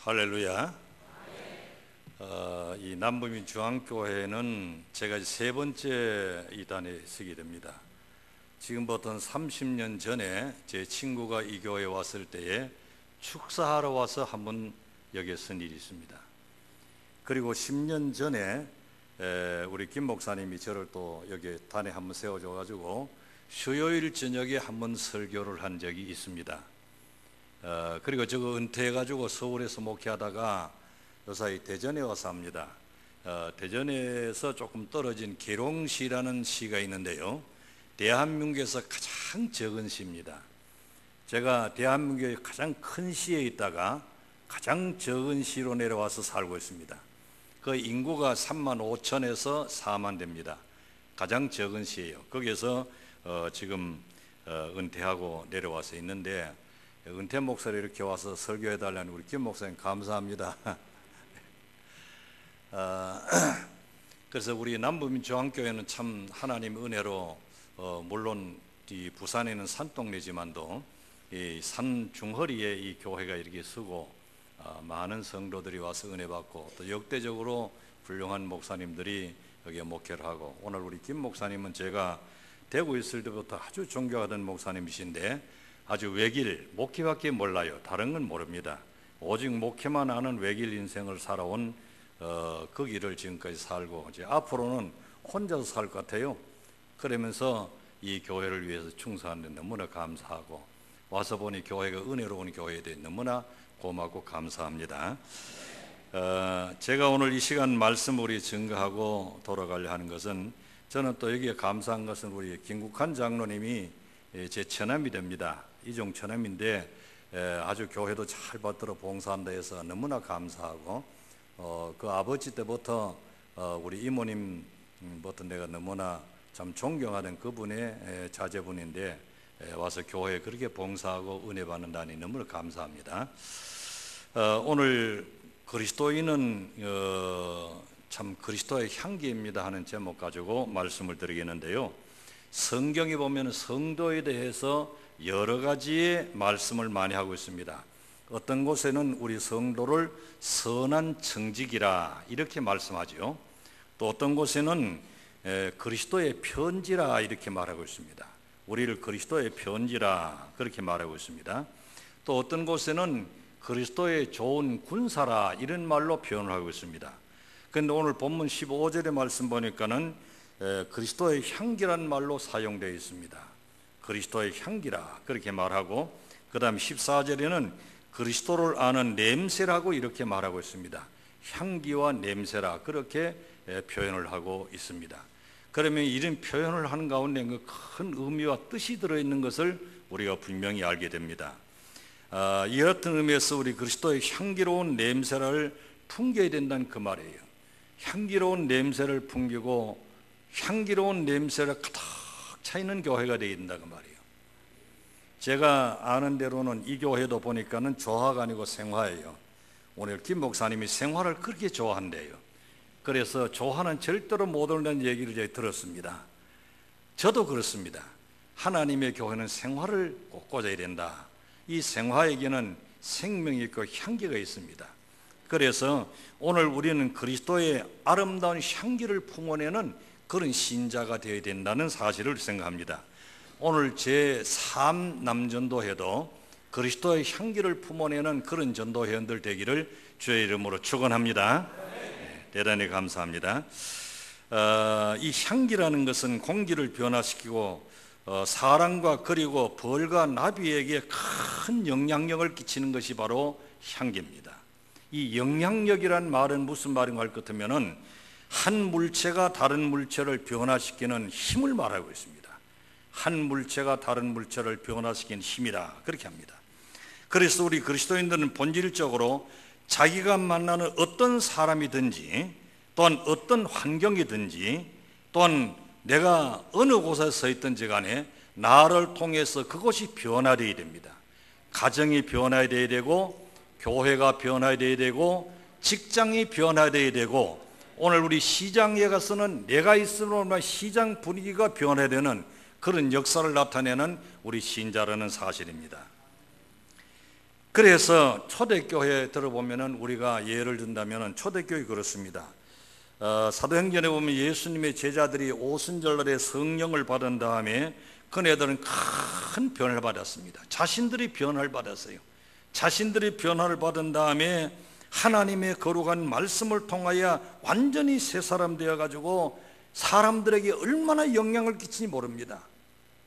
할렐루야. 이 남부민 중앙교회는 제가 세 번째 이단에 서게 됩니다. 지금부터 30년 전에 제 친구가 이 교회에 왔을 때에 축사하러 와서 한번 여기에 선 일이 있습니다. 그리고 10년 전에 우리 김 목사님이 저를 또 여기 단에 한번 세워줘가지고 수요일 저녁에 한번 설교를 한 적이 있습니다. 그리고 저거 은퇴해가지고 서울에서 목회하다가 요사이 대전에 와서 합니다. 대전에서 조금 떨어진 계룡시라는 시가 있는데요, 대한민국에서 가장 적은 시입니다. 제가 대한민국의 가장 큰 시에 있다가 가장 적은 시로 내려와서 살고 있습니다. 그 인구가 3만 5천에서 4만 됩니다. 가장 적은 시예요. 거기에서 지금 은퇴하고 내려와서 있는데, 은퇴 목사를 이렇게 와서 설교해달라는 우리 김 목사님 감사합니다. 그래서 우리 남부민 중앙교회는 참 하나님 은혜로 물론 이 부산에 있는 산동네지만도 이 산 중허리에 이 교회가 이렇게 서고 많은 성도들이 와서 은혜 받고 또 역대적으로 훌륭한 목사님들이 여기에 목회를 하고, 오늘 우리 김 목사님은 제가 대구에 있을 때부터 아주 존경하던 목사님이신데 아주 외길 목회밖에 몰라요. 다른 건 모릅니다. 오직 목회만 아는 외길 인생을 살아온 그 길을 지금까지 살고, 이제 앞으로는 혼자서 살 것 같아요. 그러면서 이 교회를 위해서 충성하는 데 너무나 감사하고, 와서 보니 교회가 은혜로운 교회에 대해 너무나 고맙고 감사합니다. 제가 오늘 이 시간 말씀 우리 증거하고 돌아가려 하는 것은, 저는 또 여기에 감사한 것은 우리 김국환 장로님이 제 처남이 됩니다. 이종 처남인데 아주 교회도 잘 받들어 봉사한다 해서 너무나 감사하고, 그 아버지 때부터 우리 이모님부터 내가 너무나 참 존경하던 그분의 자제분인데 와서 교회에 그렇게 봉사하고 은혜 받는다니 너무나 감사합니다. 오늘 그리스도인은 참 그리스도의 향기입니다 하는 제목 가지고 말씀을 드리겠는데요, 성경에 보면 성도에 대해서 여러 가지의 말씀을 많이 하고 있습니다. 어떤 곳에는 우리 성도를 선한 청직이라 이렇게 말씀하죠. 또 어떤 곳에는 그리스도의 편지라 이렇게 말하고 있습니다. 우리를 그리스도의 편지라 그렇게 말하고 있습니다. 또 어떤 곳에는 그리스도의 좋은 군사라 이런 말로 표현을 하고 있습니다. 그런데 오늘 본문 15절의 말씀 보니까는 그리스도의 향기란 말로 사용되어 있습니다. 그리스도의 향기라 그렇게 말하고, 그 다음 14절에는 그리스도를 아는 냄새라고 이렇게 말하고 있습니다. 향기와 냄새라 그렇게 표현을 하고 있습니다. 그러면 이런 표현을 하는 가운데 큰 의미와 뜻이 들어있는 것을 우리가 분명히 알게 됩니다. 이 같은 의미에서 우리 그리스도의 향기로운 냄새를 풍겨야 된다는 그 말이에요. 향기로운 냄새를 풍기고 향기로운 냄새를 가득 차 있는 교회가 되어야 된다 그 말이에요. 제가 아는 대로는 이 교회도 보니까는 조화가 아니고 생화예요. 오늘 김 목사님이 생화를 그렇게 좋아한대요. 그래서 조화는 절대로 못 온다는 얘기를 제가 들었습니다. 저도 그렇습니다. 하나님의 교회는 생화를 꼭 꽂아야 된다. 이 생화에게는 생명이 있고 향기가 있습니다. 그래서 오늘 우리는 그리스도의 아름다운 향기를 품어내는 그런 신자가 되어야 된다는 사실을 생각합니다. 오늘 제3 남전도회도 그리스도의 향기를 품어내는 그런 전도회원들 되기를 주의 이름으로 축원합니다. 대단히 감사합니다. 이 향기라는 것은 공기를 변화시키고 사람과 그리고 벌과 나비에게 큰 영향력을 끼치는 것이 바로 향기입니다. 이 영향력이란 말은 무슨 말인가 할 것 같으면은 한 물체가 다른 물체를 변화시키는 힘을 말하고 있습니다. 한 물체가 다른 물체를 변화시키는 힘이라 그렇게 합니다. 그래서 우리 그리스도인들은 본질적으로 자기가 만나는 어떤 사람이든지 또한 어떤 환경이든지 또한 내가 어느 곳에 서 있든지 간에 나를 통해서 그것이 변화되어야 됩니다. 가정이 변화되어야 되고, 교회가 변화되어야 되고, 직장이 변화되어야 되고, 오늘 우리 시장에 가서는 내가 있으면 시장 분위기가 변화되는 그런 역사를 나타내는 우리 신자라는 사실입니다. 그래서 초대교회 들어보면은 우리가 예를 든다면은 초대교회 그렇습니다. 사도행전에 보면 예수님의 제자들이 오순절날에 성령을 받은 다음에 그네들은 큰 변화를 받았습니다. 자신들이 변화를 받았어요. 자신들이 변화를 받은 다음에 하나님의 거룩한 말씀을 통하여 완전히 새 사람 되어가지고 사람들에게 얼마나 영향을 끼치는지 모릅니다.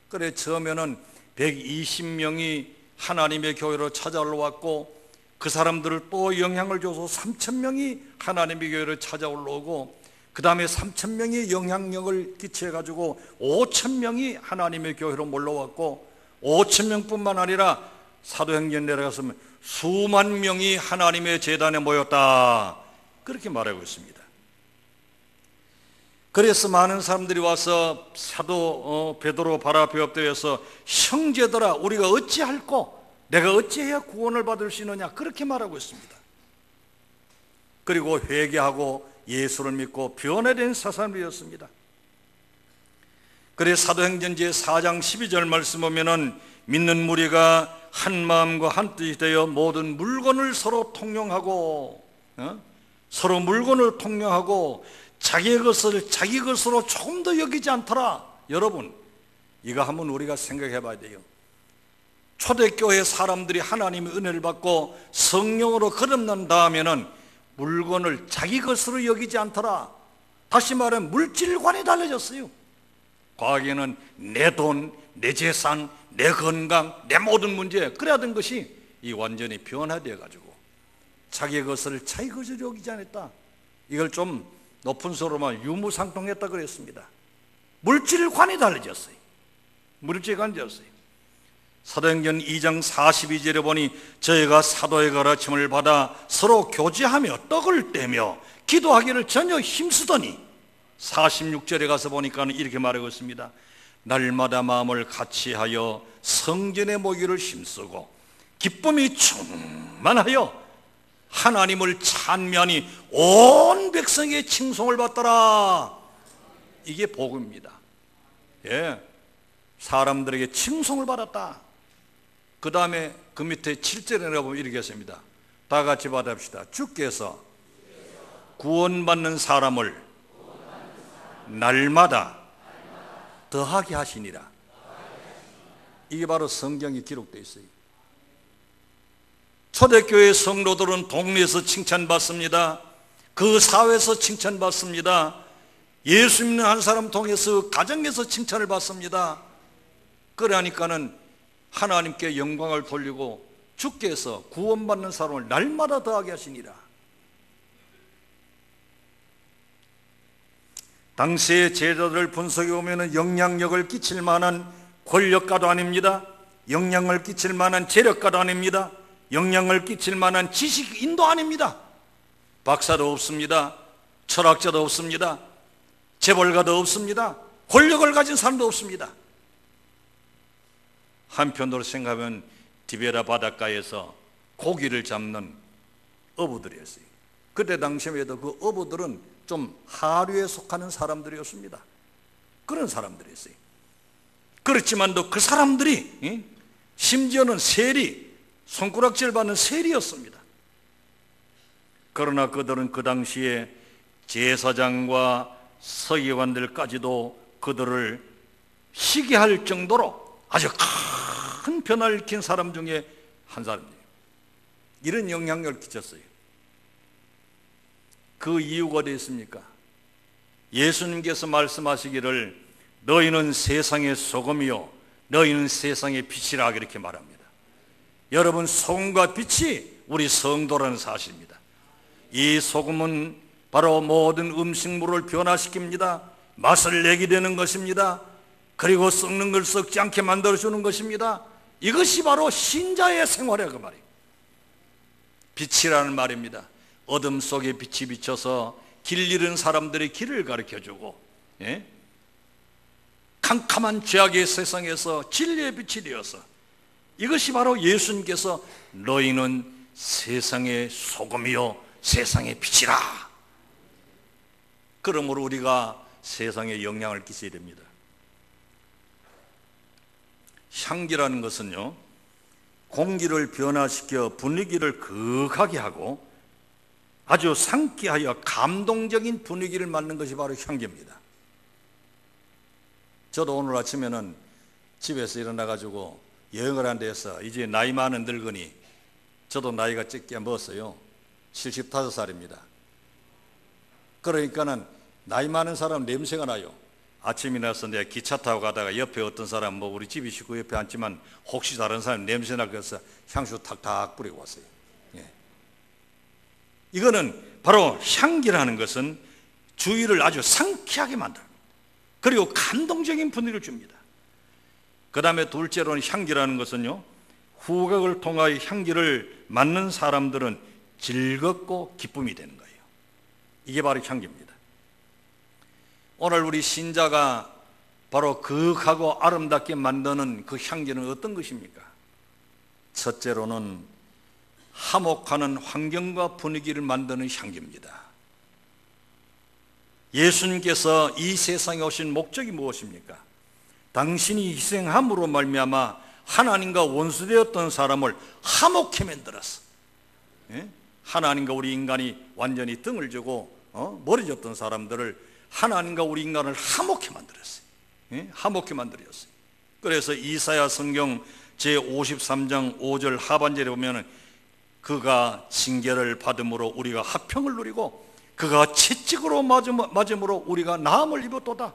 그래 처음에는 120명이 하나님의 교회로 찾아올라왔고 그 사람들을 또 영향을 줘서 3,000명이 하나님의 교회로 찾아올라오고 그 다음에 3,000명이 영향력을 끼쳐가지고 5,000명이 하나님의 교회로 몰려왔고 5,000명뿐만 아니라 사도행전 내려가서면 수만 명이 하나님의 제단에 모였다 그렇게 말하고 있습니다. 그래서 많은 사람들이 와서 사도 베드로 발 앞에 엎드려서 형제들아 우리가 어찌할꼬 내가 어찌해야 구원을 받을 수 있느냐 그렇게 말하고 있습니다. 그리고 회개하고 예수를 믿고 변화된 사람이었습니다. 그래서 사도행전 제4장 12절 말씀 보면은 믿는 무리가 한 마음과 한 뜻이 되어 모든 물건을 서로 통용하고 서로 물건을 통용하고 자기의 것을 자기 것으로 조금 더 여기지 않더라. 여러분 이거 한번 우리가 생각해 봐야 돼요. 초대교회 사람들이 하나님의 은혜를 받고 성령으로 거듭난 다음에는 물건을 자기 것으로 여기지 않더라. 다시 말하면 물질관이 달라졌어요. 과거에는 내 돈, 내 재산, 내 건강, 내 모든 문제 그래야던 것이 이 완전히 변화되어 가지고 자기 것을 자기 것으로 여기지 않았다. 이걸 좀 높은 소리로만 유무상통했다 그랬습니다. 물질관이 달라졌어요. 물질관이 달라졌어요. 사도행전 2장 42절에 보니 저희가 사도의 가르침을 받아 서로 교제하며 떡을 떼며 기도하기를 전혀 힘쓰더니 46절에 가서 보니까 이렇게 말하고 있습니다. 날마다 마음을 같이하여 성전에 모이기를 힘쓰고 기쁨이 충만하여 하나님을 찬미하니 온 백성의 칭송을 받더라. 이게 복음입니다. 예, 사람들에게 칭송을 받았다. 그 다음에 그 밑에 7절에 보면 이렇게 했습니다. 다 같이 받읍시다. 주께서 구원받는 사람을 날마다 더하게 하시니라. 이게 바로 성경에 기록되어 있어요. 초대교회 성도들은 동네에서 칭찬받습니다. 그 사회에서 칭찬받습니다. 예수 믿는 한 사람 통해서 가정에서 칭찬을 받습니다. 그러니까는 하나님께 영광을 돌리고 주께서 구원받는 사람을 날마다 더하게 하시니라. 당시의 제자들을 분석해 보면 영향력을 끼칠 만한 권력가도 아닙니다. 영향을 끼칠 만한 재력가도 아닙니다. 영향을 끼칠 만한 지식인도 아닙니다. 박사도 없습니다. 철학자도 없습니다. 재벌가도 없습니다. 권력을 가진 사람도 없습니다. 한편으로 생각하면 디베라 바닷가에서 고기를 잡는 어부들이었어요. 그때 당시에도 그 어부들은 좀 하류에 속하는 사람들이었습니다. 그런 사람들이었어요. 그렇지만도 그 사람들이 심지어는 세리, 손가락질 받는 세리였습니다. 그러나 그들은 그 당시에 제사장과 서기관들까지도 그들을 시기할 정도로 아주 큰 변화를 일으킨 사람 중에 한 사람이에요. 이런 영향력을 끼쳤어요. 그 이유가 어디 있습니까? 예수님께서 말씀하시기를 너희는 세상의 소금이요 너희는 세상의 빛이라 그렇게 말합니다. 여러분 소금과 빛이 우리 성도라는 사실입니다. 이 소금은 바로 모든 음식물을 변화시킵니다. 맛을 내게 되는 것입니다. 그리고 썩는 걸 썩지 않게 만들어주는 것입니다. 이것이 바로 신자의 생활이야 그 말이에요. 빛이라는 말입니다. 어둠 속에 빛이 비쳐서 길 잃은 사람들의 길을 가르쳐주고 캄캄한 죄악의 세상에서 진리의 빛이 되어서 이것이 바로 예수님께서 너희는 세상의 소금이요 세상의 빛이라. 그러므로 우리가 세상에 영향을 끼쳐야 됩니다. 향기라는 것은요 공기를 변화시켜 분위기를 거하게 하고 아주 상쾌하여 감동적인 분위기를 만드는 것이 바로 향기입니다. 저도 오늘 아침에는 집에서 일어나가지고 여행을 한 데서 이제 나이 많은 늙은이, 저도 나이가 적게 먹었어요. 75살입니다. 그러니까는 나이 많은 사람 냄새가 나요. 아침에 나서 내가 기차 타고 가다가 옆에 어떤 사람, 뭐 우리 집이 식구 옆에 앉지만 혹시 다른 사람 냄새 날까 해서 향수 탁탁 뿌리고 왔어요. 예. 이거는 바로 향기라는 것은 주위를 아주 상쾌하게 만듭니다. 그리고 감동적인 분위기를 줍니다. 그 다음에 둘째로는 향기라는 것은요, 후각을 통하여 향기를 맡는 사람들은 즐겁고 기쁨이 되는 거예요. 이게 바로 향기입니다. 오늘 우리 신자가 바로 거룩하고 아름답게 만드는 그 향기는 어떤 것입니까? 첫째로는 화목하는 환경과 분위기를 만드는 향기입니다. 예수님께서 이 세상에 오신 목적이 무엇입니까? 당신이 희생함으로 말미암아 하나님과 원수되었던 사람을 화목케 만들었어. 예? 하나님과 우리 인간이 완전히 등을 주고 멀어졌던 사람들을 하나님과 우리 인간을 화목케 만들었어요. 예? 화목케 만들었어요. 그래서 이사야 성경 제53장 5절 하반절에 보면은 그가 징계를 받음으로 우리가 화평을 누리고 그가 채찍으로 맞음으로 우리가 나음을 입었도다.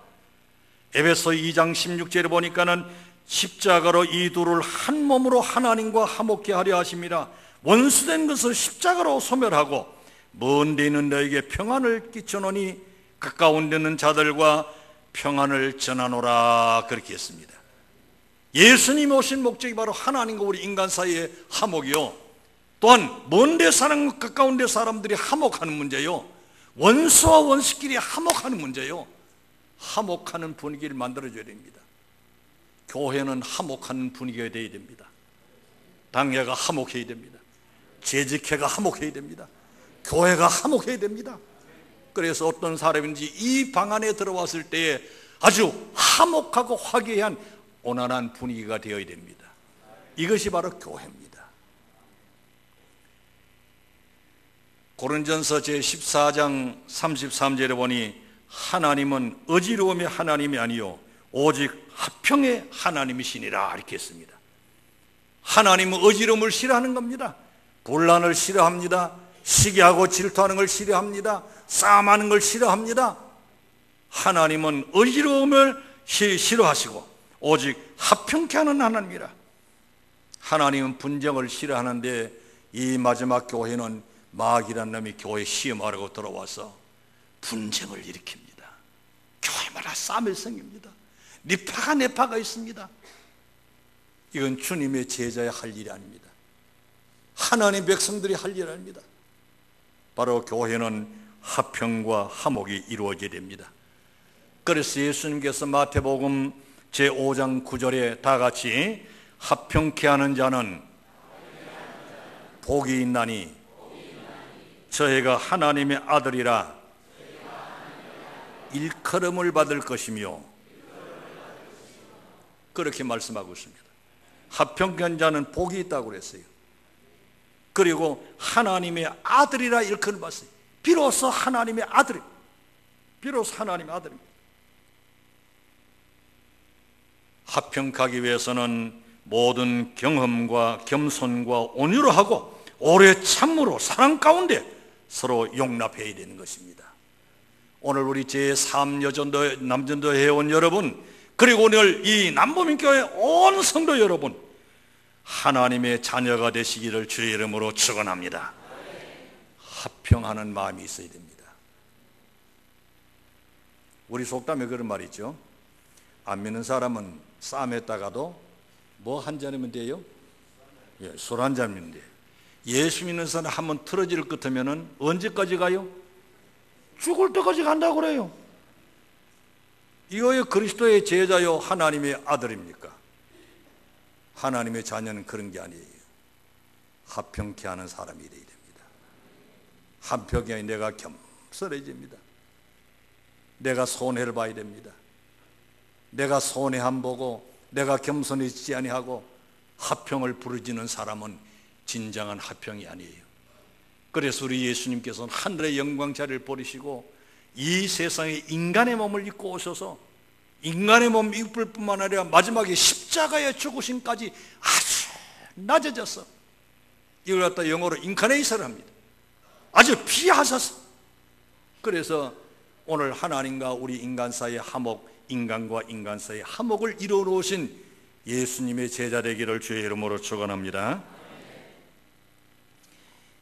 에베소 2장 16절에 보니까는 십자가로 이 둘을 한 몸으로 하나님과 화목케 하려 하심이라. 원수된 것을 십자가로 소멸하고 먼 데 있는 너에게 평안을 끼쳐노니 가까운 데 있는 자들과 평안을 전하노라. 그렇게 했습니다. 예수님이 오신 목적이 바로 하나님과 우리 인간 사이의 화목이요, 또한 먼 데 사람 가까운 데 사람들이 화목하는 문제요, 원수와 원수끼리 화목하는 문제요, 화목하는 분위기를 만들어줘야 됩니다. 교회는 화목하는 분위기가 되어야 됩니다. 당회가 화목해야 됩니다. 재직회가 화목해야 됩니다. 교회가 화목해야 됩니다. 그래서 어떤 사람인지 이 방 안에 들어왔을 때에 아주 화목하고 화기애애한 온화한 분위기가 되어야 됩니다. 이것이 바로 교회입니다. 고린전서 제14장 33절에 보니 하나님은 어지러움의 하나님이 아니요 오직 화평의 하나님이시니라 이렇게 했습니다. 하나님은 어지러움을 싫어하는 겁니다. 분란을 싫어합니다. 시기하고 질투하는 걸 싫어합니다. 싸움하는 걸 싫어합니다. 하나님은 어지러움을 싫어하시고 오직 화평케 하는 하나님이라. 하나님은 분쟁을 싫어하는데 이 마지막 교회는 마귀란 놈이 교회 시험하려고 들어와서 분쟁을 일으킵니다. 교회마다 싸움을 생깁니다. 네 파가 내 파가 있습니다. 이건 주님의 제자의 할 일이 아닙니다. 하나님의 백성들이 할 일 아닙니다. 바로 교회는 화평과 화목이 이루어져야 됩니다. 그래서 예수님께서 마태복음 제5장 9절에 다 같이 화평케 하는 자는 복이 있나니 저희가 하나님의 아들이라 일컬음을 받을 것이며 그렇게 말씀하고 있습니다. 화평케 한 자는 복이 있다고 그랬어요. 그리고 하나님의 아들이라 일컬음을 받았어요. 비로소 하나님의 아들, 비로소 하나님의 아들입니다. 화평하기 위해서는 모든 경험과 겸손과 온유로 하고 오래 참으로 사랑 가운데 서로 용납해야 되는 것입니다. 오늘 우리 제3여전도 남전도 회원 여러분, 그리고 오늘 이 남보민교회 온 성도 여러분, 하나님의 자녀가 되시기를 주의 이름으로 축원합니다. 화평하는 마음이 있어야 됩니다. 우리 속담에 그런 말이 있죠. 안 믿는 사람은 싸움했다가도 뭐 한 잔이면 돼요? 예, 술 한 잔이면 돼요. 예수 믿는 사람 한번 틀어질 것 같으면 언제까지 가요? 죽을 때까지 간다고 그래요. 이거에 그리스도의 제자요 하나님의 아들입니까? 하나님의 자녀는 그런 게 아니에요. 화평케 하는 사람이 되어야 됩니다. 한평에 내가 겸손해집니다. 내가 손해를 봐야 됩니다. 내가 손해 안 보고 내가 겸손해지지 아니하고 화평을 부르짖는 사람은 진정한 화평이 아니에요. 그래서 우리 예수님께서는 하늘의 영광 자리를 버리시고 이 세상에 인간의 몸을 입고 오셔서 인간의 몸 입을 뿐만 아니라 마지막에 십자가의 죽으심까지 아주 낮아져서 이걸 갖다 영어로 인카네이션을 합니다. 아주 비하셔서. 그래서 오늘 하나님과 우리 인간 사이의 화목, 인간과 인간 사이의 화목을 이루어 놓으신 예수님의 제자 되기를 주의 이름으로 축원합니다.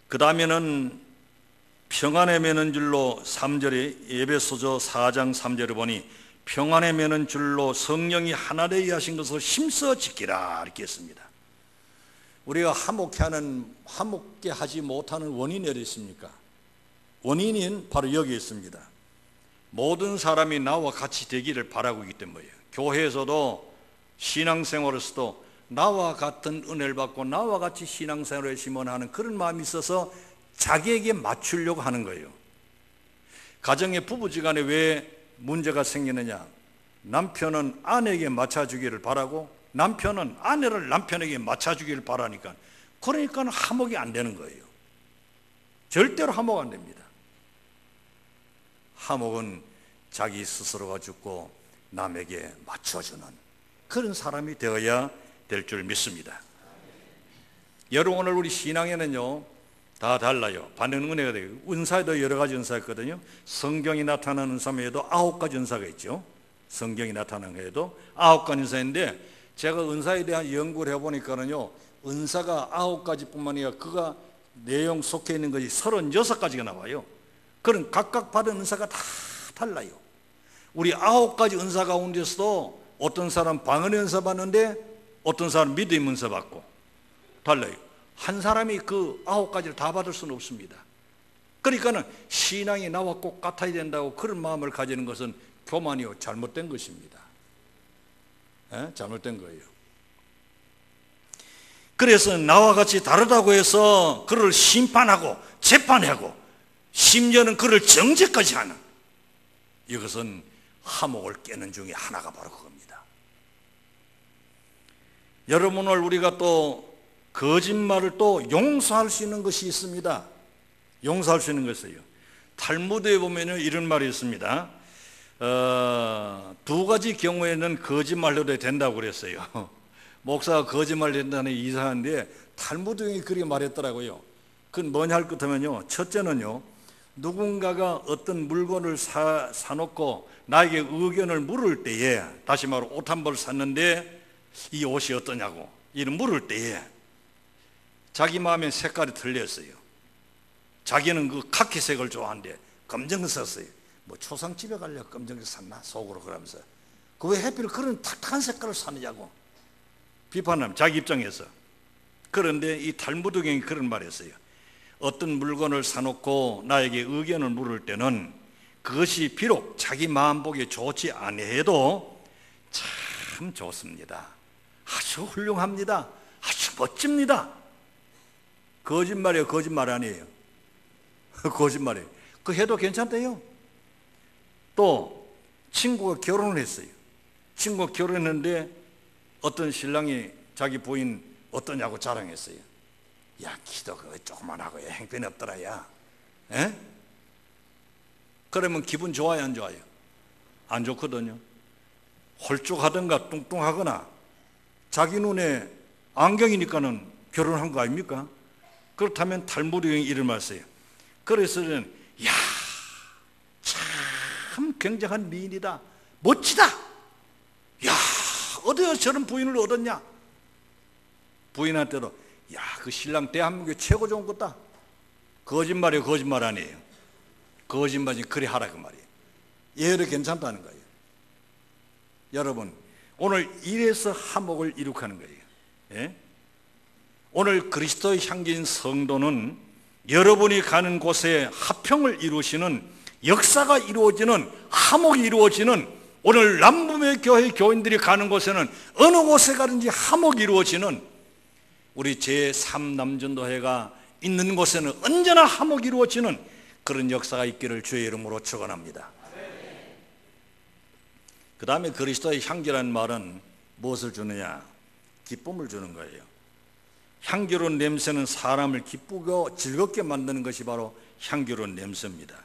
그 다음에는 평안에 매는 줄로 3절에 에베소서 4장 3절을 보니 평안에 매는 줄로 성령이 하나 되게 하신 것을 힘써 지키라 이렇게 했습니다. 우리가 화목게 하지 못하는 원인이 어디 있습니까? 원인은 바로 여기 있습니다. 모든 사람이 나와 같이 되기를 바라고 있기 때문이에요. 교회에서도 신앙생활에서도 나와 같은 은혜를 받고 나와 같이 신앙생활을 했으면 하는 그런 마음이 있어서 자기에게 맞추려고 하는 거예요. 가정의 부부지간에 왜 문제가 생기느냐? 남편은 아내에게 맞춰주기를 바라고 남편은 아내를 남편에게 맞춰주기를 바라니까, 그러니까 화목이 안 되는 거예요. 절대로 화목 안 됩니다. 화목은 자기 스스로가 죽고 남에게 맞춰주는 그런 사람이 되어야 될 줄 믿습니다. 여러분, 오늘 우리 신앙에는요 다 달라요. 받는 은혜가 되고, 은사에도 여러 가지 은사가 있거든요. 성경이 나타나는 은사 외에도 9가지 은사가 있죠. 성경이 나타나는 거에도 9가지 은사인데, 제가 은사에 대한 연구를 해보니까는요, 은사가 9가지 뿐만 아니라 그가 내용 속해 있는 것이 36가지가 나와요. 그런 각각 받은 은사가 다 달라요. 우리 9가지 은사 가운데서도 어떤 사람 방언의 은사 받는데 어떤 사람 믿음의 은사 받고 달라요. 한 사람이 그 9가지를 다 받을 수는 없습니다. 그러니까는 신앙이 나와 꼭 같아야 된다고 그런 마음을 가지는 것은 교만이요, 잘못된 것입니다. 잘못된 거예요. 그래서 나와 같이 다르다고 해서 그를 심판하고 재판하고 심지어는 그를 정죄까지 하는, 이것은 화목을 깨는 중에 하나가 바로 그겁니다. 여러분, 오늘 우리가 또 거짓말을 또 용서할 수 있는 것이 있습니다. 용서할 수 있는 것이에요. 탈무드에 보면 이런 말이 있습니다. 2가지 경우에는 거짓말로 된다고 그랬어요. 목사가 거짓말 된다는 게 이상한데 탈무드에 그렇게 말했더라고요. 그건 뭐냐 할 것 하면요, 첫째는요, 누군가가 어떤 물건을 사놓고 나에게 의견을 물을 때에, 다시 말로 옷 한 벌 샀는데 이 옷이 어떠냐고 이를 물을 때에 자기 마음에 색깔이 틀렸어요. 자기는 그 카키색을 좋아하는데 검정을 샀어요. 뭐 초상집에 가려고 검정색 샀나 속으로 그러면서, 그 왜 하필 그런 탁탁한 색깔을 사느냐고 비판하면 자기 입장에서. 그런데 이 탈무드경이 그런 말을 했어요. 어떤 물건을 사놓고 나에게 의견을 물을 때는 그것이 비록 자기 마음 보기에 좋지 아니해도 참 좋습니다. 아주 훌륭합니다. 아주 멋집니다. 거짓말이에요? 거짓말 아니에요? 거짓말이에요. 그 해도 괜찮대요. 또 친구가 결혼을 했어요. 친구가 결혼했는데 어떤 신랑이 자기 부인 어떠냐고 자랑했어요. 야, 키도 그거 조그만하고 행편이 없더라, 야. 에? 그러면 기분 좋아요, 안 좋아요? 안 좋거든요. 홀쭉하든가 뚱뚱하거나 자기 눈에 안경이니까는 결혼한 거 아닙니까? 그렇다면 탈무드경이 이런 말을 써요. 그래서는 야, 참 굉장한 미인이다, 멋지다. 야, 어디서 저런 부인을 얻었냐? 부인한테도 야, 그 신랑 대한민국의 최고 좋은 거다. 거짓말이에요, 거짓말 아니에요? 거짓말이 그래 하라 그 말이에요. 예를 괜찮다는 거예요. 여러분, 오늘 이래서 화목을 이룩하는 거예요. 예? 오늘 그리스도의 향기인 성도는 여러분이 가는 곳에 화평을 이루시는 역사가 이루어지는, 화목이 이루어지는, 오늘 남부의 교회 교인들이 가는 곳에는 어느 곳에 가든지 화목이 이루어지는, 우리 제3남전도회가 있는 곳에는 언제나 화목이 이루어지는 그런 역사가 있기를 주의 이름으로 축원합니다. 그 다음에 그리스도의 향기라는 말은 무엇을 주느냐? 기쁨을 주는 거예요. 향기로운 냄새는 사람을 기쁘고 즐겁게 만드는 것이 바로 향기로운 냄새입니다.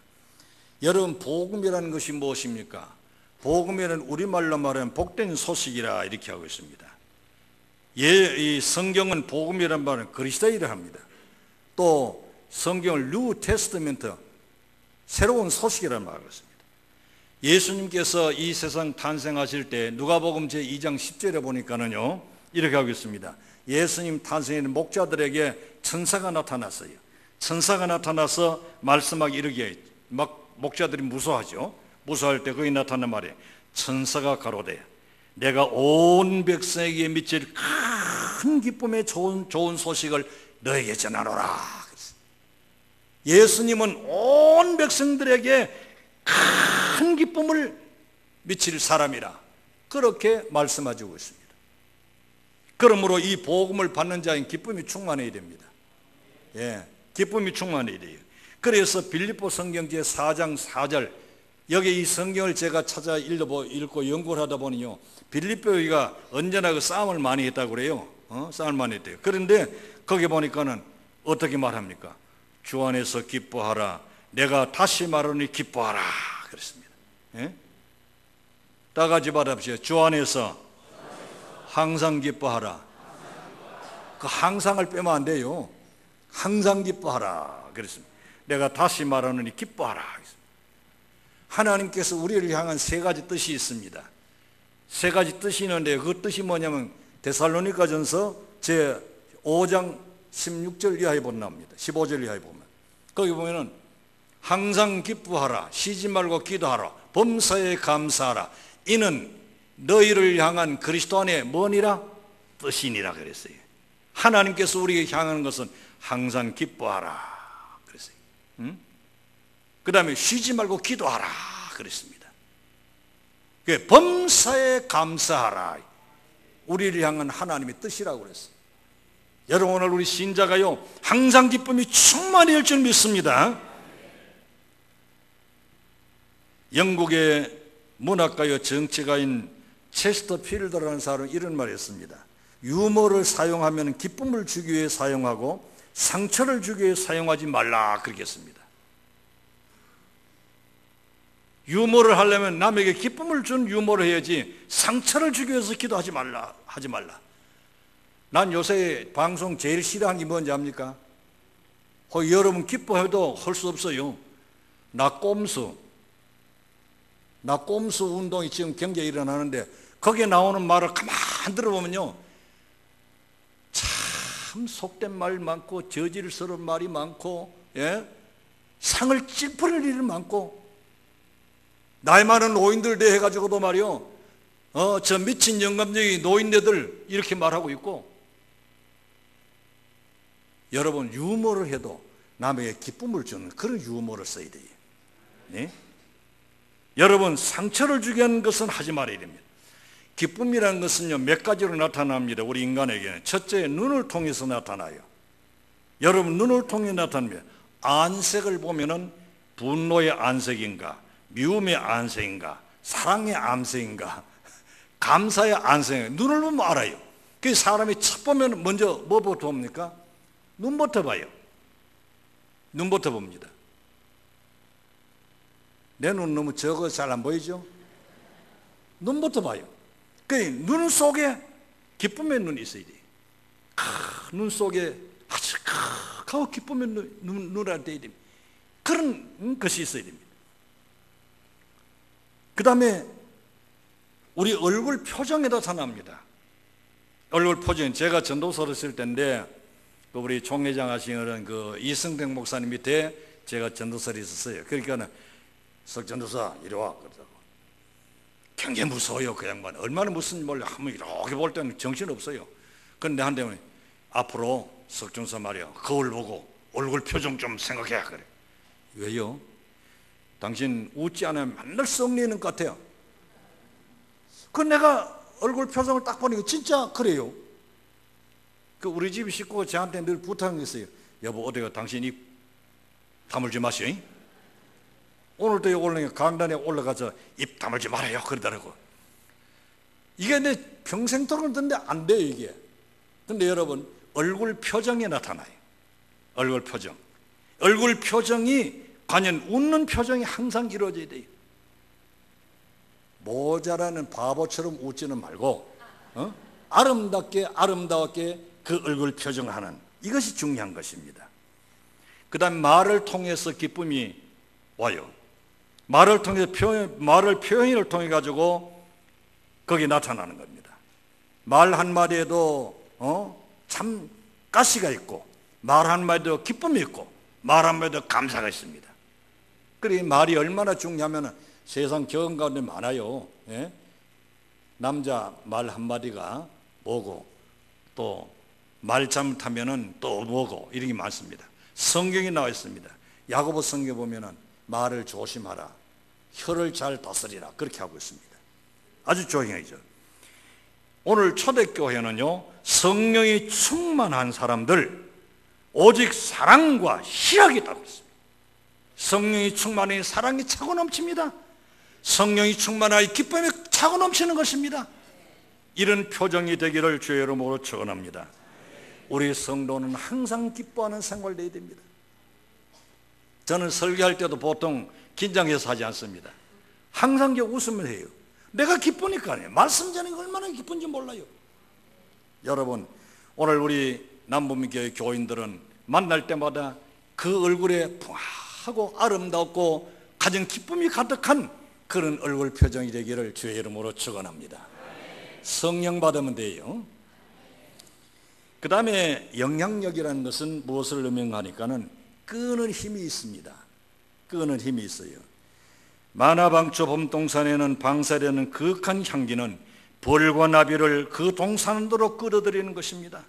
여러분, 복음이라는 것이 무엇입니까? 복음이라는 우리말로 말하면 복된 소식이라 이렇게 하고 있습니다. 이 성경은 복음이란 말은 그리스도이라 합니다. 또 성경을 뉴 테스트먼트, 새로운 소식이라는 말을 했습니다. 예수님께서 이 세상 탄생하실 때 누가복음 제2장 10절에 보니까는요, 이렇게 하고 있습니다. 예수님 탄생에는 목자들에게 천사가 나타났어요. 천사가 나타나서 말씀하기 이르기에 막 목자들이 무서워하죠. 무서워할 때 거기 나타난 말이에요. 천사가 가로되 내가 온 백성에게 미칠 큰 기쁨의 좋은 소식을 너에게 전하노라. 예수님은 온 백성들에게 큰 기쁨을 미칠 사람이라 그렇게 말씀하시고 있습니다. 그러므로 이 복음을 받는 자인 기쁨이 충만해야 됩니다. 기쁨이 충만해야 돼요. 그래서 빌립보 성경 제4장 4절, 여기 이 성경을 제가 찾아 읽고 연구를 하다 보니요, 빌립보가 언제나 그 싸움을 많이 했다고 그래요. 싸움을 많이 했대요. 그런데 거기 보니까는 어떻게 말합니까? 주 안에서 기뻐하라. 내가 다시 말하니 기뻐하라. 그랬습니다. 다 같이 말합시다. 주 안에서 항상 기뻐하라. 그 항상을 빼면 안 돼요. 항상 기뻐하라. 그랬습니다. 내가 다시 말하느니 기뻐하라. 하나님께서 우리를 향한 세 가지 뜻이 있습니다. 세 가지 뜻이 있는데 그 뜻이 뭐냐면 데살로니가전서 제5장 16절 이하에 보면 나옵니다. 15절 이하에 보면 거기 보면은 항상 기뻐하라. 쉬지 말고 기도하라. 범사에 감사하라. 이는 너희를 향한 그리스도 안에 뭐니라? 뜻이니라 그랬어요. 하나님께서 우리에게 향하는 것은 항상 기뻐하라 그랬어요. 그 다음에 쉬지 말고 기도하라 그랬습니다. 범사에 감사하라. 우리를 향한 하나님의 뜻이라고 그랬어요. 여러분, 오늘 우리 신자가요 항상 기쁨이 충만할 줄 믿습니다. 영국의 문학가요 정치가인 체스터 필더라는 사람은 이런 말을 했습니다. 유머를 사용하면 기쁨을 주기 위해 사용하고 상처를 주기 위해 사용하지 말라 그렇게 했습니다. 유머를 하려면 남에게 기쁨을 준 유머를 해야지 상처를 주기 위해서 기도하지 말라, 하지 말라. 난 요새 방송 제일 싫어하는 게 뭔지 압니까? 여러분 기뻐해도 할 수 없어요. 낙곰수 운동이 지금 경제에 일어나는데 거기에 나오는 말을 가만 들어보면요, 참 속된 말 많고 저질스러운 말이 많고, 상을 찌푸릴 일이 많고, 나이 많은 노인들 대해가지고도 말이요, 저 미친 영감쟁이 노인네들 이렇게 말하고 있고. 여러분, 유머를 해도 남에게 기쁨을 주는 그런 유머를 써야 돼요. 네? 여러분, 상처를 주게 하는 것은 하지 말아야 됩니다. 기쁨이라는 것은요 몇 가지로 나타납니다. 우리 인간에게는 첫째, 눈을 통해서 나타나요. 여러분, 눈을 통해 나타납니다. 안색을 보면은 분노의 안색인가, 미움의 안색인가, 사랑의 안색인가, 감사의 안색인가, 눈을 보면 알아요. 그 사람이 첫 보면 먼저 뭐부터 봅니까? 눈부터 봐요. 눈부터 봅니다. 내 눈 너무 적어 잘 안 보이죠? 눈부터 봐요. 그 눈 속에 기쁨의 눈이 있어야 돼요. 눈 속에 아주 크고 기쁨의 눈을 떼야 됩니다. 그런 것이 있어야 됩니다. 그 다음에 우리 얼굴 표정에도 나타납니다. 얼굴 표정, 제가 전도서를 쓸 때인데 우리 총회장 하시는 그 이승택 목사님 밑에 제가 전도서를 있었어요. 그러니까는 석전도사 이리 와 그러다고 굉장히 무서워요. 그 양반 얼마나 무슨지 몰라. 한번 이렇게 볼 때는 정신 없어요. 그런데 한데 앞으로 석전도사 말이야, 거울 보고 얼굴 표정 좀 생각해 그래. 왜요? 당신 웃지 않으면 맨날 썩내는 것 같아요. 그 내가 얼굴 표정을 딱 보니까 진짜 그래요. 그 우리 집 식구가 저한테 늘 부탁한 게 있어요. 여보, 어디가 당신 입 다물지 마시오. 오늘도 여기 강단에 올라가서 입 다물지 말아요 그러더라고. 이게 내 평생토록 듣는데 안 돼요. 이게 근데 여러분, 얼굴 표정이 나타나요. 얼굴 표정. 얼굴 표정이 과연 웃는 표정이 항상 이루어져야 돼요. 모자라는 바보처럼 웃지는 말고 아름답게 그 얼굴 표정하는, 이것이 중요한 것입니다. 그 다음에 말을 통해서 기쁨이 와요. 말을 표현을 통해 가지고 거기에 나타나는 겁니다. 말 한마디에도 참 가시가 있고, 말 한마디에도 기쁨이 있고, 말 한마디에도 감사가 있습니다. 그래, 말이 얼마나 중요하면 세상 경험 가운데 많아요. 예? 남자 말 한마디가 뭐고, 또 말 잘못하면은 또 뭐고, 이런 게 많습니다. 성경에 나와 있습니다. 야고보 성경에 보면은 말을 조심하라, 혀를 잘 다스리라, 그렇게 하고 있습니다. 아주 조용해죠. 오늘 초대교회는요, 성령이 충만한 사람들, 오직 사랑과 희락이 있다고 있습니다. 성령이 충만해 사랑이 차고 넘칩니다. 성령이 충만하여 기쁨이 차고 넘치는 것입니다. 이런 표정이 되기를 주의 이름으로 축원합니다. 우리 성도는 항상 기뻐하는 생활 되어야 됩니다. 저는 설교할 때도 보통 긴장해서 하지 않습니다. 항상 웃으면 해요. 내가 기쁘니까요. 말씀 전하는 게 얼마나 기쁜지 몰라요. 여러분, 오늘 우리 남부민교회 교인들은 만날 때마다 그 얼굴에 풍하고 아름답고 가진 기쁨이 가득한 그런 얼굴 표정이 되기를 주의 이름으로 축원합니다. 성령 받으면 돼요. 그 다음에 영향력이라는 것은 무엇을 의미하니까는 끄는 힘이 있습니다. 끄는 힘이 있어요. 만화방초 봄동산에는 방사되는 그윽한 향기는 벌과 나비를 그 동산으로 끌어들이는 것입니다.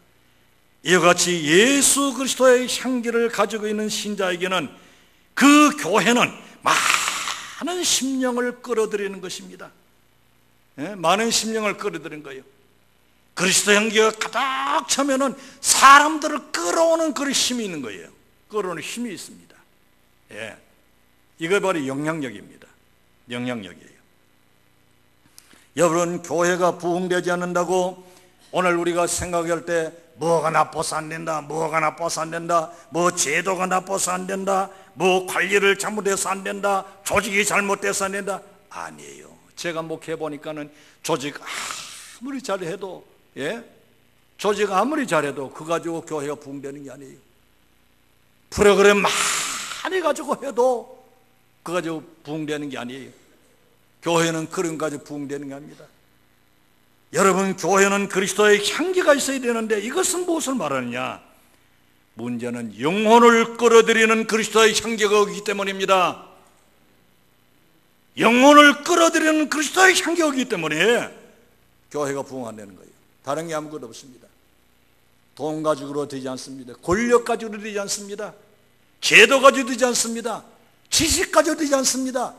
이와 같이 예수 그리스도의 향기를 가지고 있는 신자에게는 그 교회는 많은 심령을 끌어들이는 것입니다. 예? 많은 심령을 끌어들이는 거예요. 그리스도 향기가 가득 차면은 사람들을 끌어오는 그런 힘이 있는 거예요. 끌어오는 힘이 있습니다. 예. 이거 바로 영향력입니다. 영향력이에요. 여러분, 교회가 부흥되지 않는다고 오늘 우리가 생각할 때 뭐가 나빠서 안 된다, 뭐가 나빠서 안 된다, 뭐 제도가 나빠서 안 된다, 뭐 관리를 잘못해서 안 된다, 조직이 잘못돼서 안 된다. 아니에요. 제가 목회 보니까는 조직 아무리 잘해도, 예? 조직 아무리 잘해도 그거 가지고 교회가 부흥되는 게 아니에요. 프로그램 많이 가지고 해도 그거 가지고 부흥되는 게 아니에요. 교회는 그런 거 가지고 부흥되는 게 아닙니다. 여러분, 교회는 그리스도의 향기가 있어야 되는데 이것은 무엇을 말하느냐? 문제는 영혼을 끌어들이는 그리스도의 향기가 오기 때문입니다. 영혼을 끌어들이는 그리스도의 향기가 오기 때문에 교회가 부흥 안 되는 거예요. 다른 게 아무것도 없습니다. 돈 가지고로 되지 않습니다. 권력 가지고로 되지 않습니다. 제도 가지고 되지 않습니다. 지식 가지고 되지 않습니다.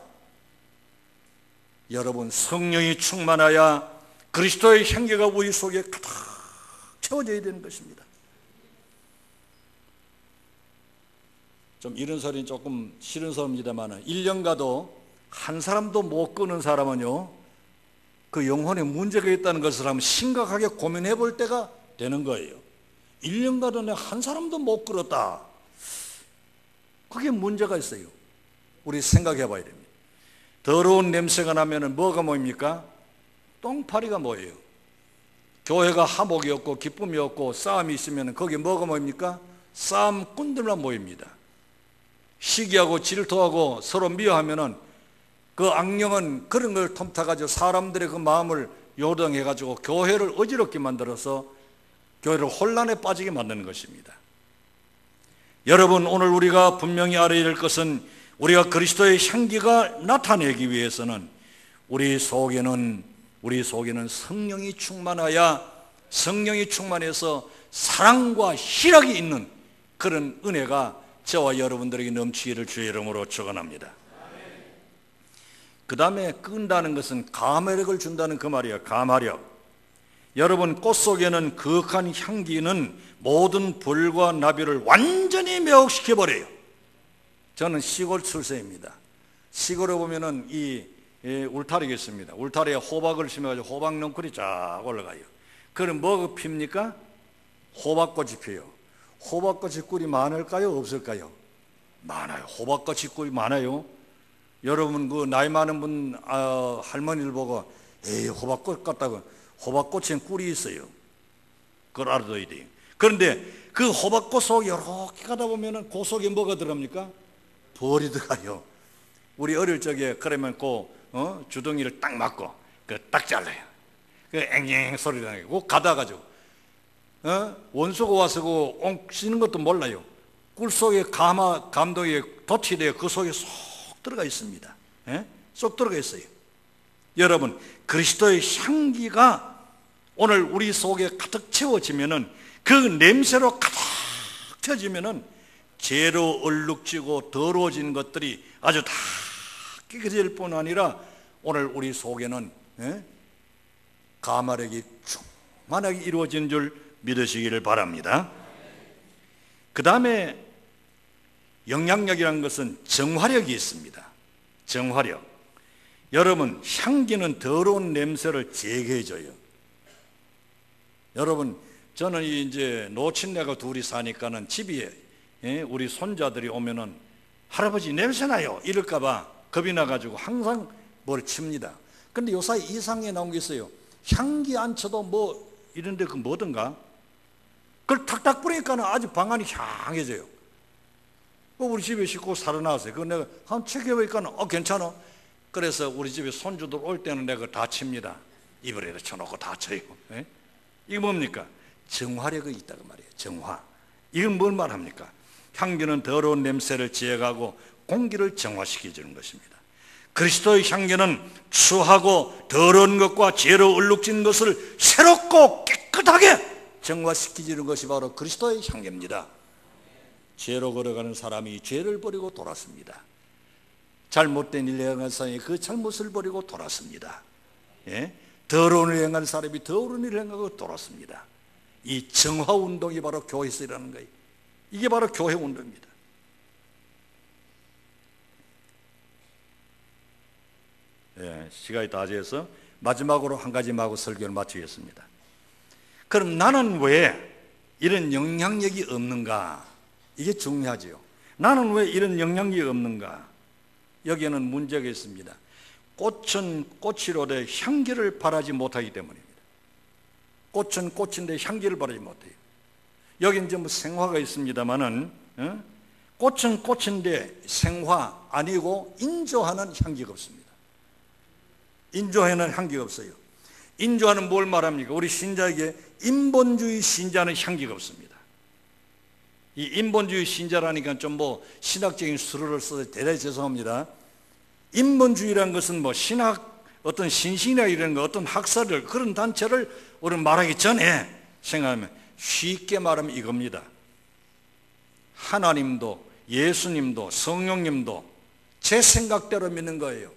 여러분, 성령이 충만하여 그리스도의 향기가 우리 속에 가득 채워져야 되는 것입니다. 좀 이런 소리는 조금 싫은 소리입니다만 1년 가도 한 사람도 못 끄는 사람은요, 그 영혼에 문제가 있다는 것을 한번 심각하게 고민해 볼 때가 되는 거예요. 1년 가도 내가 한 사람도 못 끌었다. 그게 문제가 있어요. 우리 생각해 봐야 됩니다. 더러운 냄새가 나면 뭐가 모입니까? 똥파리가 모여요. 교회가 화목이 없고 기쁨이 없고 싸움이 있으면 거기에 뭐가 모입니까? 싸움꾼들만 모입니다. 시기하고 질투하고 서로 미워하면은 그 악령은 그런 걸 틈타가지고 사람들의 그 마음을 요동해가지고 교회를 어지럽게 만들어서 교회를 혼란에 빠지게 만드는 것입니다. 여러분, 오늘 우리가 분명히 알아야 될 것은 우리가 그리스도의 향기가 나타내기 위해서는 우리 속에는 성령이 충만해서 사랑과 희락이 있는 그런 은혜가 저와 여러분들에게 넘치기를 주의 이름으로 축원합니다. 그 다음에 끈다는 것은 감화력을 준다는 그 말이에요. 감화력. 여러분, 꽃 속에는 그윽한 향기는 모든 벌과 나비를 완전히 매혹시켜버려요. 저는 시골 출세입니다. 시골에 보면은 이 울타리가 있습니다. 울타리에 호박을 심어가지고 호박 넝쿨이 쫙 올라가요. 그럼 뭐가 핍니까? 호박꽃이 피어요. 호박꽃이 꿀이 많을까요? 없을까요? 많아요. 호박꽃이 꿀이 많아요. 여러분 그 나이 많은 분 할머니를 보고 에이 호박꽃 같다고, 호박꽃엔 꿀이 있어요. 그걸 알아둬야 돼요. 그런데 그 호박꽃 속에 이렇게 가다 보면은 그 속에 뭐가 들어갑니까? 벌이 들어가요. 우리 어릴 적에 그러면 그 주둥이를 딱 맞고 그 딱 잘라요. 그 앵앵 소리 나고 가다가지고 원수가 와서 그 엉치는 것도 몰라요. 꿀 속에 감독이 덧치되어 그 속에 쏙 들어가 있습니다. 쏙 들어가 있어요. 여러분, 그리스도의 향기가 오늘 우리 속에 가득 채워지면은, 그 냄새로 가득 채워지면은 죄로 얼룩지고 더러워진 것들이 아주 다 깨끗해질 뿐 아니라 오늘 우리 속에는 가마력이 충만하게 이루어진 줄 믿으시기를 바랍니다. 그 다음에 영향력이라는 것은 정화력이 있습니다. 정화력. 여러분, 향기는 더러운 냄새를 제거해줘요. 여러분, 저는 이제 노친네가 둘이 사니까는 집에 우리 손자들이 오면은 할아버지 냄새나요 이럴까봐 겁이 나가지고 항상 뭘 칩니다. 근데 요사이 이상하게 나온 게 있어요. 향기 안 쳐도 뭐 이런데 그 뭐든가 그걸 탁탁 뿌리니까는 아주 방안이 향해져요. 우리 집에 식구 살아나왔어요. 그거 내가 한 챙겨보니까는 괜찮아. 그래서 우리 집에 손주들 올 때는 내가 다 칩니다. 이불에 쳐놓고 다 쳐요. 이게 뭡니까? 정화력이 있다고 말이에요. 정화. 이건 뭘 말합니까? 향기는 더러운 냄새를 제거하고 공기를 정화시켜주는 것입니다. 그리스도의 향기는 추하고 더러운 것과 죄로 얼룩진 것을 새롭고 깨끗하게 정화시켜주는 것이 바로 그리스도의 향기입니다. 죄로 걸어가는 사람이 죄를 버리고 돌았습니다. 잘못된 일을 행한 사람이 그 잘못을 버리고 돌았습니다. 더러운 일을 행한 사람이 더러운 일을 행하고 돌았습니다. 이 정화운동이 바로 교회에서 일하는 거예요. 이게 바로 교회운동입니다. 시간이 다 돼서 마지막으로 한 가지만 하고 설교를 마치겠습니다. 그럼 나는 왜 이런 영향력이 없는가? 이게 중요하죠. 나는 왜 이런 영향력이 없는가? 여기에는 문제가 있습니다. 꽃은 꽃이로되 향기를 발하지 못하기 때문입니다. 꽃은 꽃인데 향기를 발하지 못해요. 여기 이제 뭐 생화가 있습니다만은 꽃은 꽃인데 생화 아니고 인조하는 향기가 없습니다. 인조하는 향기가 없어요. 인조하는 뭘 말합니까? 우리 신자에게 인본주의 신자는 향기가 없습니다. 이 인본주의 신자라니까 좀 뭐 신학적인 수로를 써서 대단히 죄송합니다. 인본주의라는 것은 뭐 신학, 어떤 신신이나 이런 거, 어떤 학설을, 그런 단체를 우리는 말하기 전에 생각하면, 쉽게 말하면 이겁니다. 하나님도 예수님도 성령님도 제 생각대로 믿는 거예요.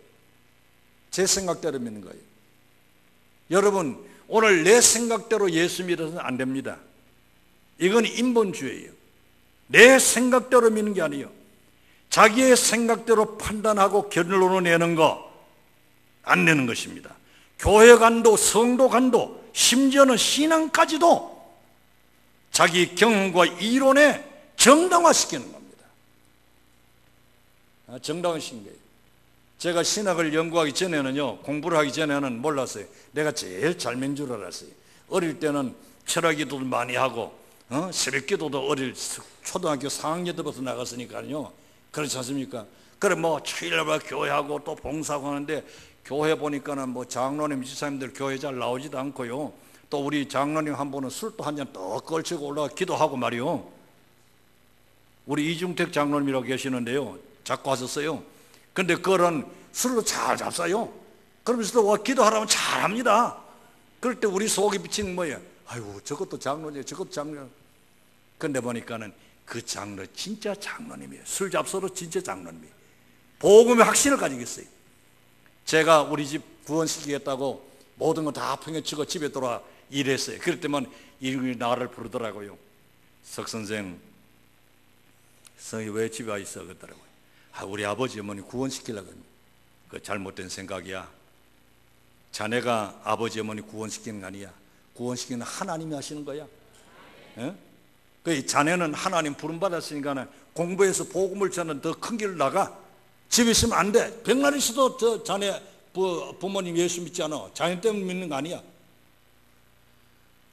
제 생각대로 믿는 거예요. 여러분, 오늘 내 생각대로 예수 믿어서는 안 됩니다. 이건 인본주의예요. 내 생각대로 믿는 게 아니에요. 자기의 생각대로 판단하고 결론을 내는 거 안 내는 것입니다. 교회 간도 성도 간도 심지어는 신앙까지도 자기 경험과 이론에 정당화시키는 겁니다. 정당화시킨 거예요. 제가 신학을 연구하기 전에는요, 공부를 하기 전에는 몰랐어요. 내가 제일 잘 믿는 줄 알았어요. 어릴 때는 철학 기도도 많이 하고 새벽 기도도 초등학교 4학년 때부터 나갔으니까요. 그렇지 않습니까? 그래 뭐 주일날 교회하고 또 봉사하고 하는데, 교회 보니까는 뭐 장로님, 지사님들 교회 잘 나오지도 않고요. 또 우리 장로님 한 분은 술도 한 잔 떡 걸치고 올라가 기도하고 말이요. 우리 이중택 장로님이라고 계시는데요. 자꾸 하셨어요. 근데 그거는 술로 잘 잡사요. 그러면서도 와 기도하라면 잘합니다. 그럴 때 우리 속에 비치는 뭐예요? 아이고 저것도 장로님, 저것도 장로님. 근데 보니까는 그 장로 진짜 장로님이에요. 술 잡서도 진짜 장로님이에요. 복음의 확신을 가지고 있어요. 제가 우리 집 구원시키겠다고 모든 거 다 평해치고 집에 돌아 일했어요. 그럴 때만 이름이 나를 부르더라고요. 석 선생, 성이 왜 집에 와 있어? 그러더라고요. 우리 아버지 어머니 구원시키려고 합니다. 그 잘못된 생각이야. 자네가 아버지 어머니 구원시키는 거 아니야. 구원시키는 하나님이 하시는 거야. 예? 그 자네는 하나님 부름 받았으니까 공부해서 복음을 전하는 더 큰 길을 나가. 집에 있으면 안 돼. 백날 있어도 저 자네 부모님 예수 믿지 않아. 자네 때문에 믿는 거 아니야.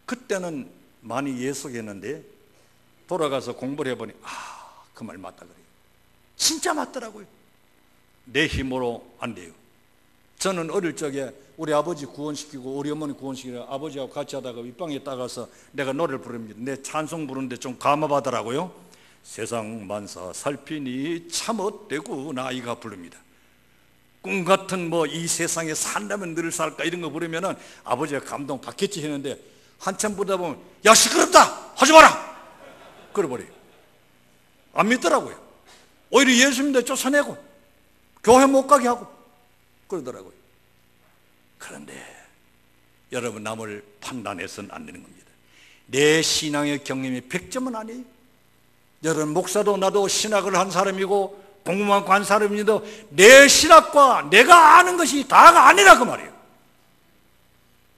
그때는 많이 예속했는데 돌아가서 공부를 해보니 그 말 맞다 그래요. 진짜 맞더라고요. 내 힘으로 안 돼요. 저는 어릴 적에 우리 아버지 구원시키고 우리 어머니 구원시키고 아버지하고 같이 하다가 윗방에 따가서 내가 노래를 부릅니다. 내 찬송 부르는데 좀 감화받더라고요. 세상 만사 살피니 참 헛되구나 이가 부릅니다. 꿈같은 이 세상에 산다면 늘 살까 이런 거 부르면은 아버지가 감동 받겠지 했는데 한참 부르다 보면 야 시끄럽다 하지 마라 그래버려요. 안 믿더라고요. 오히려 예수 믿는데 쫓아내고 교회 못 가게 하고 그러더라고요. 그런데 여러분 남을 판단해서는 안 되는 겁니다. 내 신앙의 경험이 100점은 아니에요. 여러분 목사도 나도 신학을 한 사람이고 공부만 한 사람인데도 내 신학과 내가 아는 것이 다가 아니라 그 말이에요.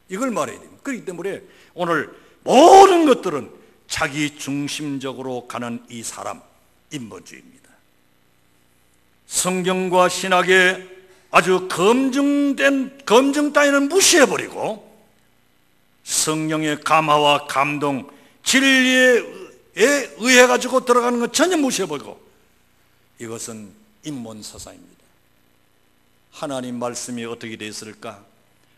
이걸 말해야 됩니다. 그렇기 때문에 오늘 모든 것들은 자기 중심적으로 가는 이 사람 인본주의입니다. 성경과 신학에 아주 검증 따위는 무시해버리고 성령의 감화와 감동, 진리에 의해가지고 들어가는 건 전혀 무시해버리고 이것은 인본사상입니다. 하나님 말씀이 어떻게 되었을까?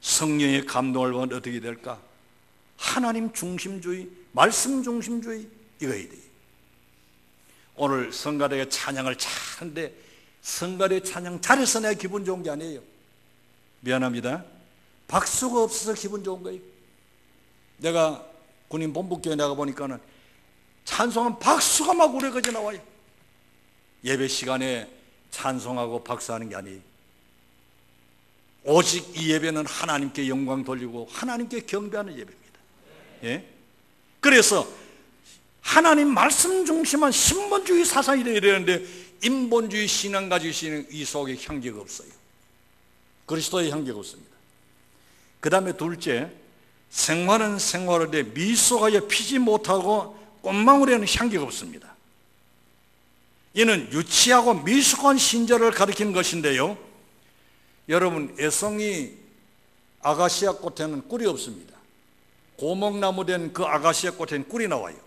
성령의 감동을 보면 어떻게 될까? 하나님 중심주의, 말씀 중심주의 이거야 돼. 오늘 성가대가 찬양을 잘하는데 성가대 찬양 잘해서 내가 기분 좋은 게 아니에요. 미안합니다. 박수가 없어서 기분 좋은 거예요. 내가 군인 본부교회 나가 보니까는 찬송은 박수가 막 우레거지 나와요. 예배 시간에 찬송하고 박수하는 게 아니에요. 오직 이 예배는 하나님께 영광 돌리고 하나님께 경배하는 예배입니다. 예? 그래서 하나님 말씀 중심한 신본주의 사상이 되어야 되는데 인본주의 신앙 가지시는 이 속에 향기가 없어요. 그리스도의 향기가 없습니다. 그 다음에 둘째, 생활은 생활인데 미소가 피지 못하고 꽃망울에는 향기가 없습니다. 이는 유치하고 미숙한 신자를 가리키는 것인데요, 여러분 애송이 아가시아 꽃에는 꿀이 없습니다. 고목나무 된 그 아가시아 꽃에는 꿀이 나와요.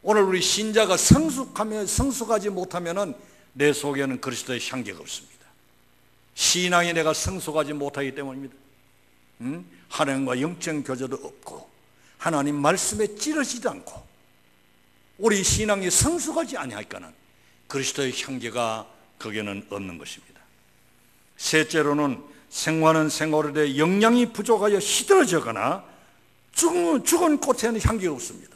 오늘 우리 신자가 성숙하지 못하면 내 속에는 그리스도의 향기가 없습니다. 신앙이 내가 성숙하지 못하기 때문입니다. 하나님과 영적 교제도 없고 하나님 말씀에 찌르지도 않고 우리 신앙이 성숙하지 아니하니까는 그리스도의 향기가 거기에는 없는 것입니다. 셋째로는 생활은 생활에 영양이 부족하여 시들어지거나 죽은 꽃에는 향기가 없습니다.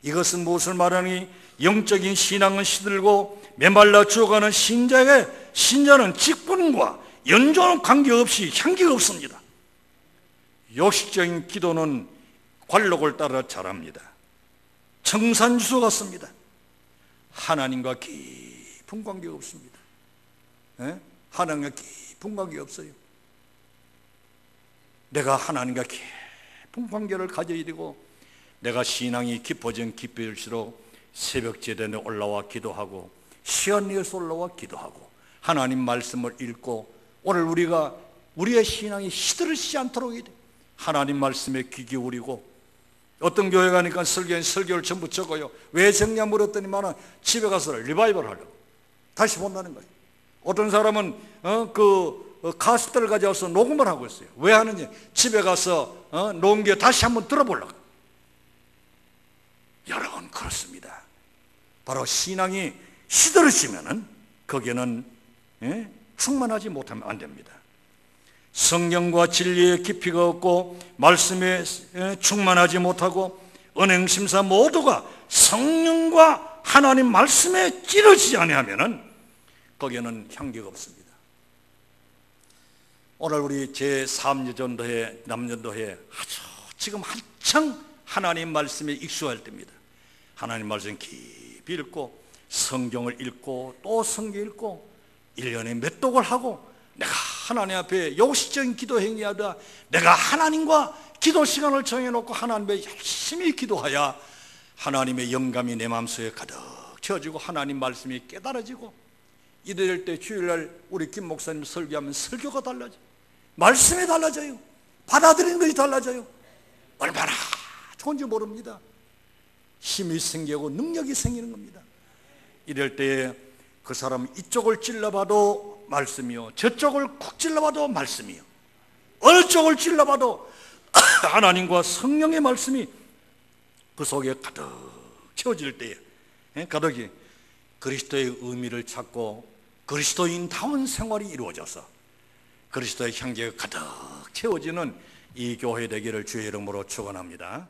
이것은 무엇을 말하니 영적인 신앙은 시들고 메말라 죽어가는 신자는 직분과 연조는 관계없이 향기가 없습니다. 요식적인 기도는 관록을 따라 자랍니다. 청산주소 같습니다. 하나님과 깊은 관계가 없습니다. 하나님과 깊은 관계가 없어요. 내가 하나님과 깊은 관계를 가져야 되고 내가 신앙이 깊어질수록 새벽 제단에 올라와 기도하고 시간 내에서 올라와 기도하고 하나님 말씀을 읽고 오늘 우리의 신앙이 시들어지지 않도록 해야 돼. 하나님 말씀에 귀 기울이고 어떤 교회 가니까 설교를 전부 적어요. 왜 적냐 물었더니만 집에 가서 리바이벌 하려고 다시 본다는 거예요. 어떤 사람은 카세트를 가져와서 녹음을 하고 있어요. 왜 하느냐? 집에 가서 녹은 게 다시 한번 들어보려고. 여러분 그렇습니다. 바로 신앙이 시들어지면은 거기에는 충만하지 못하면 안 됩니다. 성경과 진리의 깊이가 없고 말씀에 충만하지 못하고 은행심사 모두가 성령과 하나님 말씀에 찌르지 아니하면은 거기에는 향기가 없습니다. 오늘 우리 제3년도회 남년도회 아주 지금 한창 하나님 말씀에 익숙할 때입니다. 하나님 말씀 깊이 읽고 성경을 읽고 또 성경 읽고 1년에 몇 독을 하고 내가 하나님 앞에 요식적인 기도 행위하다 내가 하나님과 기도 시간을 정해놓고 하나님 앞에 열심히 기도하여 하나님의 영감이 내 마음속에 가득 채워지고 하나님 말씀이 깨달아지고 이럴 때 주일날 우리 김 목사님 설교하면 설교가 달라져요. 말씀이 달라져요. 받아들이는 것이 달라져요. 얼마나 좋은지 모릅니다. 힘이 생기고 능력이 생기는 겁니다. 이럴 때에 그 사람 이쪽을 찔러봐도 말씀이요, 저쪽을 쿡 찔러봐도 말씀이요, 어느 쪽을 찔러봐도 하나님과 성령의 말씀이 그 속에 가득 채워질 때에 가득이 그리스도의 의미를 찾고 그리스도인다운 생활이 이루어져서 그리스도의 향기가 가득 채워지는 이 교회 되기를 주의 이름으로 축원합니다.